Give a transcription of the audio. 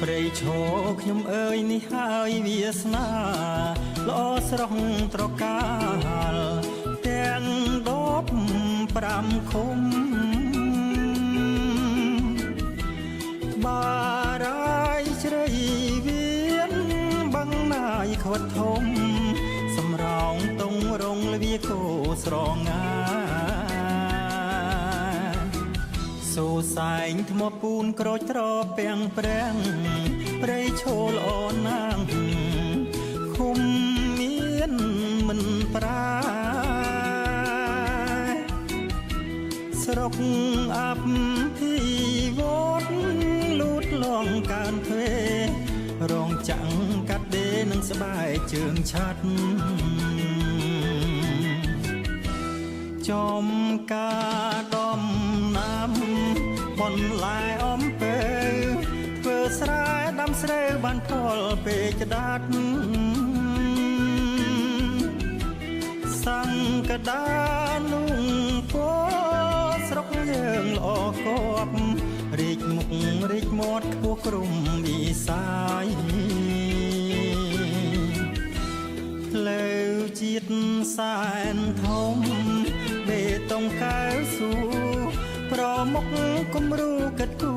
ព្រៃឈរខ្ញុំអើយនេះហើយវាសនាល្អស្រស់ត្រកាលទាំង15ឃុំបារាយជ្រៃវៀនបឹងណាយខ្វិតធំសម្រោងតងរងលវាគោស្រងាសូសែងថ្មពូនក្រូចត្រពាំងប្រាំងព្រៃឈរល្អណាស់ឃុំមានមិនប្រាស្រុកអាប់ពីវត្តលូតលងកើនទ្វេរងចាំងកាត់ដេនឹងស្បែកជើងឆាត់ចំការដំណាំបន្លែអំពើធ្វើស្រែដាំស្រូវបានផលពេកដាត់សង្កដានុងពោស្រុកយើងល្អគប់រីកមុខរីកមាត់ខ្ពស់ក្រុមវិសាយផ្លូវជាតិសែនធំបេតុងកៅស៊ូប្រមុខគំរូកិតគូ